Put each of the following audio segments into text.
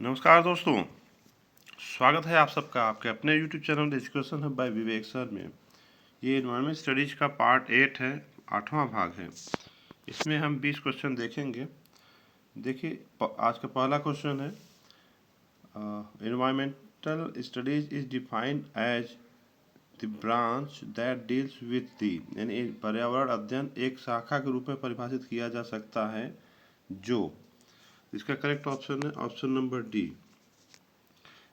नमस्कार दोस्तों, स्वागत है आप सबका आपके अपने YouTube channel discussion hub by Vivek sir में। ये एनवायरमेंट स्टडीज का पार्ट 8 है, 8वां भाग है। इसमें हम 20 क्वेश्चन देखेंगे। देखिए आज का पहला क्वेश्चन है, environmental studies is defined as the branch that deals with the, यानी पर्यावरण अध्ययन एक शाखा के रूप में परिभाषित किया जा सकता है जो, इसका करेक्ट ऑप्शन है option number D,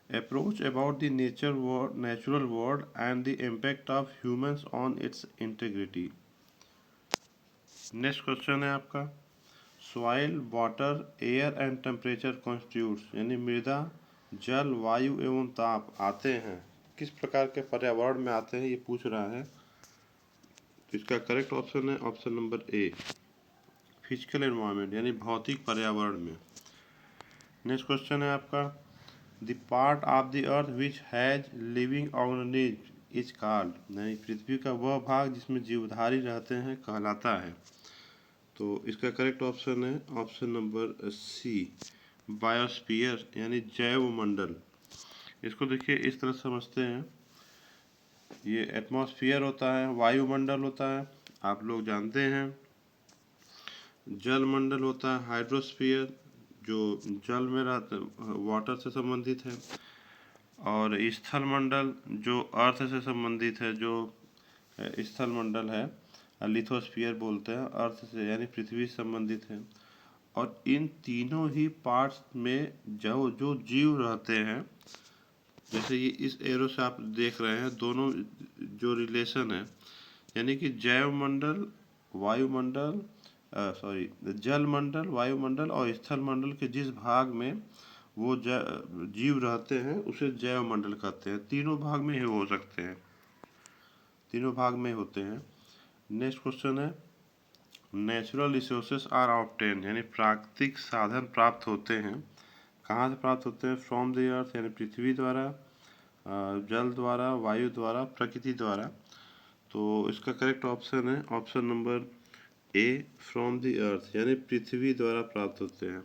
approach about the natural world and the impact of humans on its integrity. Next question है आपका, soil water air and temperature constitutes, यानी मृदा जल वायु एवं ताप आते हैं, किस प्रकार के पर्यावरण में आते हैं ये पूछ रहा है। तो इसका करेक्ट ऑप्शन है option number A, physical environment, यानी भौतिक पर्यावरण में। नेक्स्ट क्वेश्चन है आपका, The part of the earth which has living organisms is called, यानी पृथ्वी का वह भाग जिसमें जीवधारी रहते हैं कहलाता है। तो इसका करेक्ट ऑप्शन है ऑप्शन नंबर सी, बायोस्फीयर, यानी जैव मंडल। इसको देखिए इस तरह समझते हैं, ये एटमॉस्फेयर होता है, वायुमंडल होता है, आप लोग जानते हैं। जल मंडल होता है हाइड्रोस्फीयर, जो जल में रहते वाटर से संबंधित है। और स्थल मंडल जो अर्थ से संबंधित है, जो स्थल मंडल है, लिथोस्फीयर बोलते हैं, अर्थ से यानी पृथ्वी से संबंधित है। और इन तीनों ही पार्ट्स में जो जो जीव रहते हैं, जैसे ये इस एरो से आप देख रहे हैं, दोनों जो रिलेशन है, यानी कि जैव मंडल, वायुमंडल, जल मंडल, वायुमंडल और स्थल मंडल के जिस भाग में वो जीव रहते हैं उसे जैव मंडल कहते हैं। तीनों भाग में ही हो सकते हैं, तीनों भाग में होते हैं। नेक्स्ट क्वेश्चन है, नेचुरल रिसोर्सेस आर ऑब्टेन, यानी प्राकृतिक साधन प्राप्त होते हैं, कहाँ से प्राप्त होते हैं? फ्रॉम द अर्थ, यानी पृथ्वी द्वारा, जल द्वारा, वायु द्वारा, प्रकृति द्वारा। तो इसका करेक्ट ऑप्शन है option number A, from the earth, यानी पृथ्वी द्वारा प्राप्त होते हैं।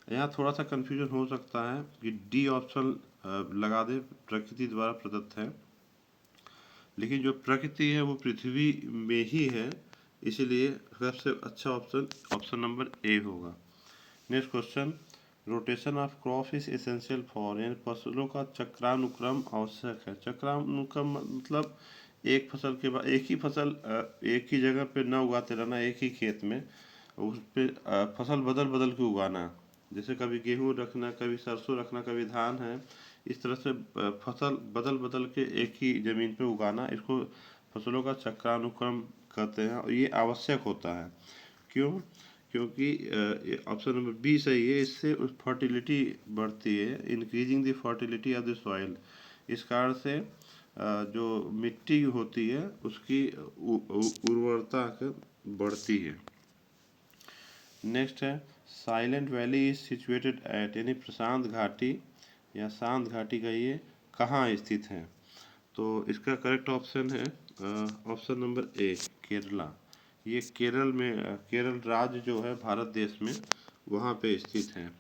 यहाँ थोड़ा सा कंफ्यूजन हो सकता है कि डी ऑप्शन लगा दे, प्रकृति द्वारा प्रदत्त है, लेकिन जो प्रकृति है वो पृथ्वी में ही है, इसीलिए सबसे अच्छा ऑप्शन ऑप्शन नंबर ए होगा। Next question, rotation of crop is essential for, यानी फसलों का चक्रानुक्रम आवश्यक है। चक्रानुक्रम मतलब एक फसल के बाद एक ही फसल एक ही जगह पे न उगाते रहना, एक ही खेत में उस पर फसल बदल बदल के उगाना, जैसे कभी गेहूँ रखना, कभी सरसों रखना, कभी धान है, इस तरह से फसल बदल बदल के एक ही ज़मीन पे उगाना, इसको फसलों का चक्रानुक्रम कहते हैं। और ये आवश्यक होता है, क्यों? क्योंकि ऑप्शन नंबर बी सही है, इससे फर्टिलिटी बढ़ती है, increasing the fertility of the soil. इस कारण से जो मिट्टी होती है उसकी उर्वरता बढ़ती है। नेक्स्ट है, silent valley is situated at, यानी प्रशांत घाटी या शांत घाटी का ये कहाँ स्थित है? तो इसका करेक्ट ऑप्शन है ऑप्शन नंबर ए, केरला। ये केरल में, केरल राज्य जो है भारत देश में, वहाँ पे स्थित है।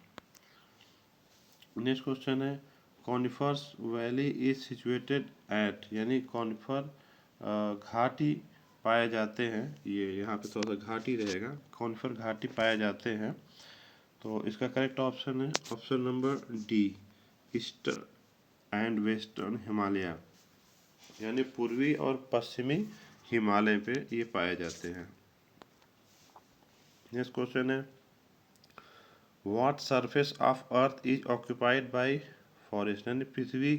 नेक्स्ट क्वेश्चन है, conifers valley is situated at, यानी कॉनिफर घाटी पाए जाते हैं, ये यहाँ पे थोड़ा सा घाटी रहेगा, कॉनिफर घाटी पाए जाते हैं। तो इसका करेक्ट ऑप्शन है option number D, eastern and western Himalaya, यानी पूर्वी और पश्चिमी हिमालय पे ये पाए जाते हैं। नेक्स्ट क्वेश्चन है, what surface of earth is occupied by forest, यानी पृथ्वी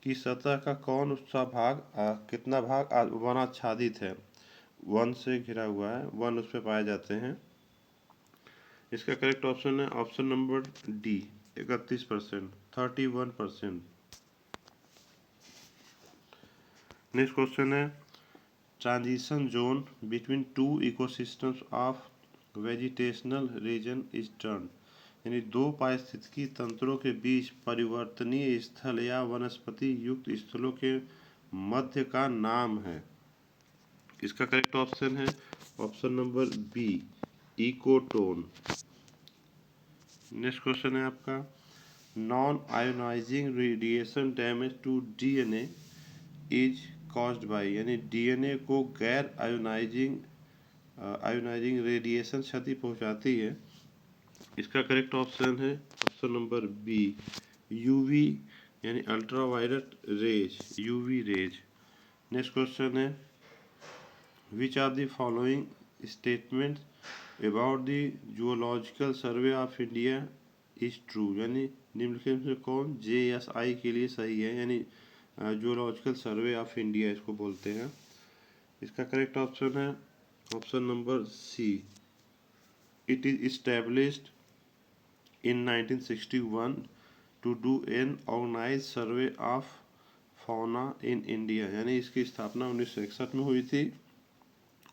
की सतह का कौन सा भाग, कितना भाग वनाच्छादित है, वन से घिरा हुआ है, वन उस पर पाए जाते हैं। इसका करेक्ट ऑप्शन है option number D, 31%, 31%। Next question है, transition zone between two ecosystems of vegetational region is termed, यानी दो पारिस्थितिकी तंत्रों के बीच परिवर्तनीय स्थल या वनस्पति युक्त स्थलों के मध्य का नाम है। इसका करेक्ट ऑप्शन है option number B, ecotone. Next question है आपका, non ionising radiation damage to DNA is caused by, यानी डीएनए को गैर आयोनाइजिंग रेडिएशन क्षति पहुंचाती है। इसका करेक्ट ऑप्शन है ऑप्शन नंबर बी, यूवी यानी ultraviolet rays, UV rays. Next question है which are the following statement about the zoological survey of India is true, यानी निम्नलिखित में कौन JSI के लिए सही है, यानी जूलॉजिकल सर्वे ऑफ इंडिया इसको बोलते हैं। इसका करेक्ट ऑप्शन है option number C, it is established in 1961 to do an organized survey of fauna in India, यानी इसकी स्थापना 1961 में हुई थी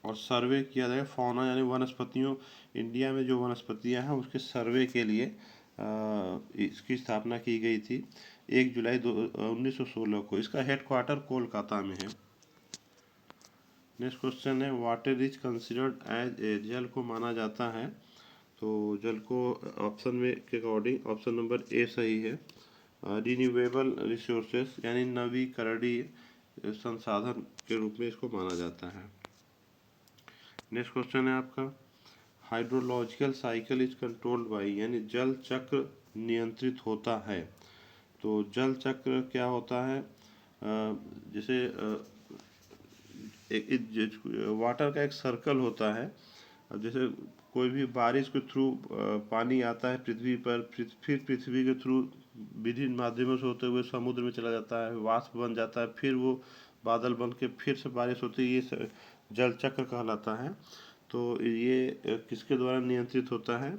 और सर्वे किया जाएगा फौना यानी वनस्पतियों, इंडिया में जो वनस्पतियां हैं उसके सर्वे के लिए इसकी स्थापना की गई थी 1 जुलाई 1916 को। इसका हेडक्वार्टर कोलकाता में है। नेक्स्ट क्वेश्चन है water is considered as a, जल को माना जाता है, तो जल को ऑप्शन में के अकॉर्डिंग ऑप्शन नंबर ए सही है, रिन्यूएबल रिसोर्सेस यानी नवीकरणीय संसाधन के रूप में इसको माना जाता है। नेक्स्ट क्वेश्चन है आपका hydrological cycle is controlled by, यानी जल चक्र नियंत्रित होता है, तो जल चक्र क्या होता है, जैसे वाटर का एक सर्कल होता है। अब जैसे कोई भी बारिश के थ्रू पानी आता है पृथ्वी पर, फिर पृथ्वी के थ्रू विभिन्न माध्यमों से होते हुए समुद्र में चला जाता है, वाष्प बन जाता है, फिर वो बादल बन के फिर से बारिश होती है, ये जल चक्र कहलाता है। तो ये किसके द्वारा नियंत्रित होता है,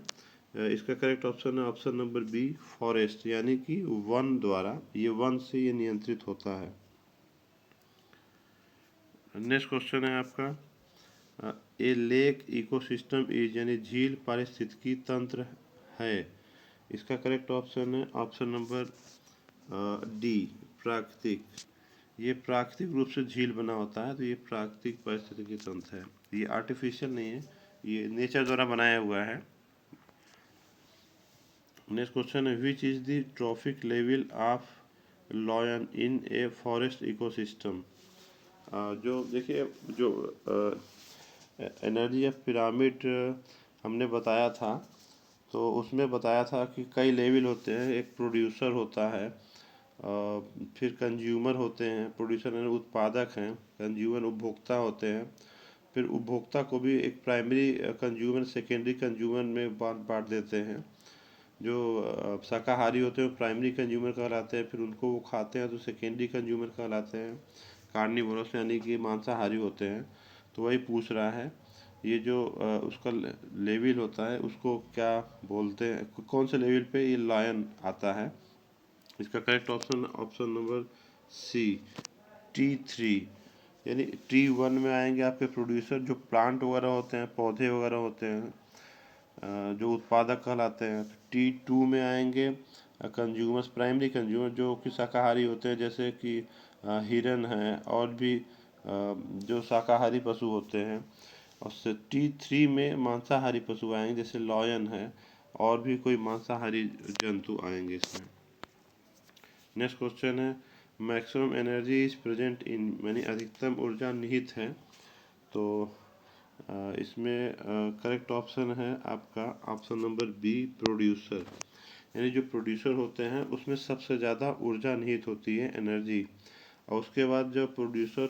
इसका करेक्ट ऑप्शन है ऑप्शन नंबर बी, फॉरेस्ट यानी कि वन द्वारा, ये वन से ये नियंत्रित होता है। नेक्स्ट क्वेश्चन है आपका ए लेक इकोसिस्टम इज, यानी झील पारिस्थितिकी तंत्र है, इसका करेक्ट ऑप्शन है ऑप्शन नंबर डी, प्राकृतिक, ये प्राकृतिक रूप से झील बना होता है, तो ये प्राकृतिक पारिस्थितिकी तंत्र है, ये आर्टिफिशियल नहीं है, ये नेचर द्वारा बनाया हुआ है। नेक्स्ट क्वेश्चन है which is the trophic level of lion in a forest ecosystem, जो देखिए जो एनर्जी ऑफ पिरामिड हमने बताया था, तो उसमें बताया था कि कई लेवल होते हैं, एक प्रोड्यूसर होता है, फिर कंज्यूमर होते हैं, प्रोड्यूसर यानी उत्पादक हैं, कंज्यूमर उपभोक्ता होते हैं, फिर उपभोक्ता को भी एक प्राइमरी कंज्यूमर सेकेंडरी कंज्यूमर में बांट देते हैं। जो शाकाहारी होते हैं वो प्राइमरी कंज्यूमर कहलाते हैं, फिर उनको वो खाते हैं तो सेकेंडरी कंज्यूमर कहलाते हैं। कार्निवोरस यानी कि मांसाहारी होते हैं। तो वही पूछ रहा है ये जो उसका लेवल होता है उसको क्या बोलते हैं, कौन से लेवल पे ये लायन आता है। इसका correct option option number C, T3, यानी T1 में आएंगे आपके प्रोड्यूसर जो प्लांट वगैरह होते हैं, पौधे वगैरह होते हैं, जो उत्पादक कहलाते हैं। T2 में आएंगे कंज्यूमर्स, प्राइमरी कंज्यूमर जो कि शाकाहारी होते हैं, जैसे कि हिरन है और भी जो शाकाहारी पशु होते हैं। और T3 में मांसाहारी पशु आएंगे, जैसे लॉयन है और भी कोई मांसाहारी जंतु आएंगे इसमें। नेक्स्ट क्वेश्चन है maximum energy is present in, यानी अधिकतम ऊर्जा निहित है, तो इसमें करेक्ट ऑप्शन है आपका ऑप्शन नंबर बी, प्रोड्यूसर, यानी जो प्रोड्यूसर होते हैं उसमें सबसे ज़्यादा ऊर्जा निहित होती है, एनर्जी। और उसके बाद जब प्रोड्यूसर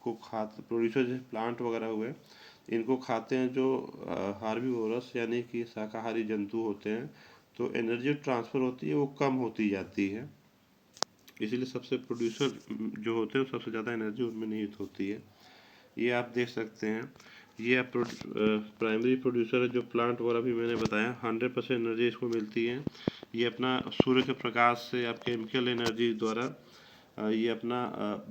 प्रोड्यूसर जैसे प्लांट वगैरह हुए, इनको खाते हैं जो हार्बीवोरस यानी कि शाकाहारी जंतु होते हैं, तो एनर्जी ट्रांसफ़र होती है वो कम होती जाती है, इसीलिए सबसे प्रोड्यूसर जो होते हैं सबसे ज़्यादा एनर्जी उनमें निहित होती है। ये आप देख सकते हैं, ये आप प्राइमरी प्रोड्यूसर है, जो प्लांट वगैरह भी मैंने बताया 100% एनर्जी इसको मिलती है। ये अपना सूर्य के प्रकाश से या केमिकल एनर्जी द्वारा ये अपना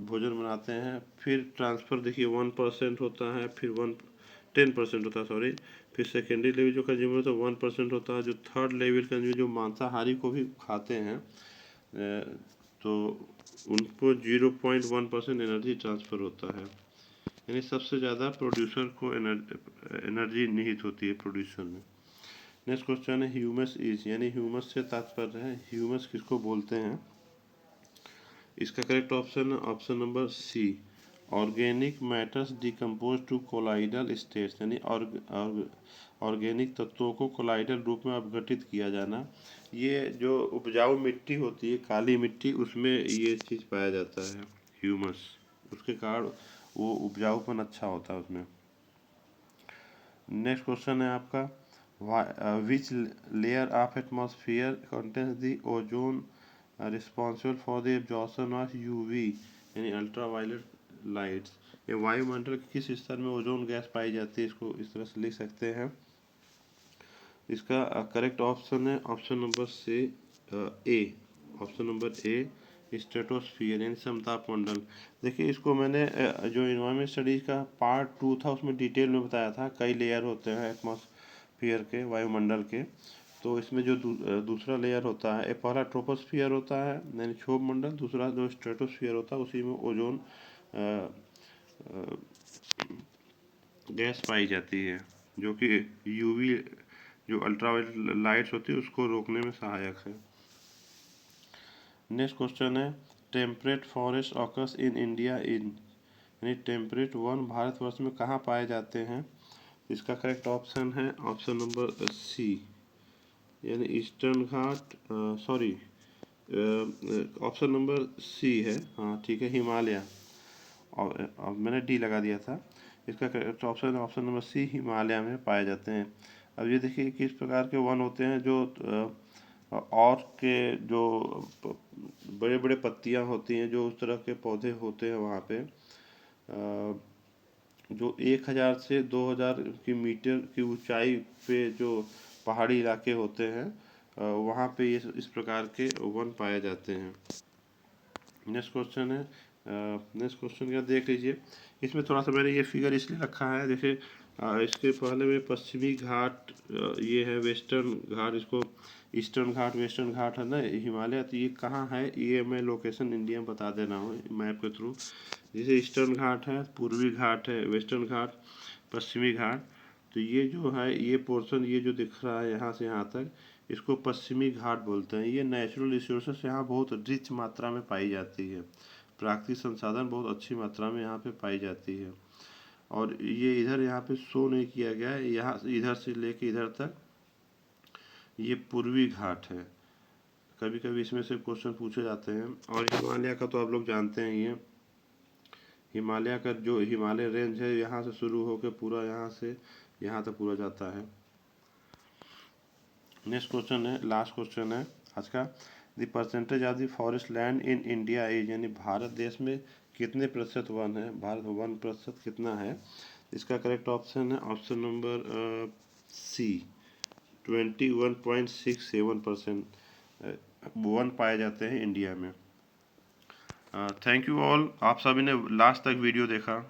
भोजन बनाते हैं। फिर ट्रांसफ़र देखिए 1% होता है, फिर 10% होता है, सॉरी, फिर सेकेंडरी लेवल जो कंज्यूमर होता है 1% होता है, जो थर्ड लेवल कंज्यूमर जो मांसाहारी को भी खाते हैं तो उनको 0.1% एनर्जी ट्रांसफ़र होता है, यानी सबसे ज़्यादा प्रोड्यूसर को एनर्जी निहित होती है प्रोड्यूसर में। नेक्स्ट क्वेश्चन है ह्यूमस इज, यानी ह्यूमस से तात्पर्य है ह्यूमस किसको बोलते हैं। इसका करेक्ट ऑप्शन है option number C, organic matters decompose to colloidal states, यानी ऑर्गेनिक तत्वों को कोलाइडल रूप में अपघटित किया जाना। ये जो उपजाऊ मिट्टी होती है, काली मिट्टी, उसमें ये चीज़ पाया जाता है ह्यूमस, उसके कारण वो उपजाऊपन अच्छा होता है उसमें। नेक्स्ट क्वेश्चन है आपका which layer of atmosphere contains the ozone responsible for the absorption of UV, यानी अल्ट्रा वायलेट लाइट्स। ये वायुमंडल के किस स्तर में ओजोन गैस पाई जाती है, इसको इस तरह से लिख सकते हैं। इसका करेक्ट ऑप्शन है ऑप्शन नंबर से ए, ऑप्शन नंबर ए स्ट्रेटोस्फियर, यानी समताप मंडल। देखिए इसको मैंने जो इन्वायरमेंट स्टडीज का पार्ट 2 था उसमें डिटेल में बताया था, कई लेयर होते हैं एटमॉस्फेयर के, वायुमंडल के। तो इसमें जो दूसरा लेयर होता है, पहला ट्रोपोस्फियर होता है यानी क्षोभ मंडल, दूसरा जो स्ट्रेटोस्फियर होता है उसी में ओजोन गैस पाई जाती है, जो कि यूवी जो अल्ट्रावायलेट लाइट्स होती है उसको रोकने में सहायक है। नेक्स्ट क्वेश्चन है temperate forest occurs in India in, यानी टेम्परेट वन भारतवर्ष में कहाँ पाए जाते हैं। इसका करेक्ट ऑप्शन है ऑप्शन नंबर सी, यानी ईस्टर्न घाट, सॉरी ऑप्शन नंबर सी है, हाँ ठीक है, हिमालय। और मैंने डी लगा दिया था। इसका correct option option number C, Himalaya में पाए जाते हैं। अब ये देखिए किस प्रकार के वन होते हैं जो और के जो बड़े बड़े पत्तियां होती हैं, जो उस तरह के पौधे होते हैं वहाँ पे, जो 1000 से 2000 की मीटर की ऊंचाई पे जो पहाड़ी इलाके होते हैं वहाँ पे ये इस प्रकार के वन पाए जाते हैं। नेक्स्ट क्वेश्चन है, नेक्स्ट क्वेश्चन क्या देख लीजिए। इसमें थोड़ा सा मैंने ये फिगर इसलिए रखा है, देखिए इसके पहले में पश्चिमी घाट, ये है वेस्टर्न घाट, इसको ईस्टर्न घाट वेस्टर्न घाट है ना हिमालय, तो ये कहाँ है ये मैं लोकेशन इंडिया में बता दे रहा हूँ मैप के थ्रू। जैसे ईस्टर्न घाट है, पूर्वी घाट है, वेस्टर्न घाट, पश्चिमी घाट। तो ये जो है ये पोर्शन, ये जो दिख रहा है यहाँ से यहाँ तक, इसको पश्चिमी घाट बोलते हैं। ये नेचुरल रिसोर्सेस यहाँ बहुत रिच मात्रा में पाई जाती है, प्राकृतिक संसाधन बहुत अच्छी मात्रा में यहाँ पे पाई जाती है। और ये इधर यहाँ पे शो नहीं किया गया है, यहाँ इधर से लेके इधर तक ये पूर्वी घाट है। कभी कभी इसमें से क्वेश्चन पूछे जाते हैं। और हिमालय का तो आप लोग जानते हैं, ये हिमालय का जो हिमालय रेंज है यहाँ से शुरू होकर पूरा यहाँ से यहाँ तक पूरा जाता है। नेक्स्ट क्वेश्चन है, लास्ट क्वेश्चन है आज का, the percentage of the forest land in India is, यानी भारत देश में कितने प्रतिशत वन है, भारत वन प्रतिशत कितना है। इसका करेक्ट ऑप्शन है ऑप्शन नंबर सी, 21.67% वन पाए जाते हैं इंडिया में। थैंक यू ऑल, आप सभी ने लास्ट तक वीडियो देखा।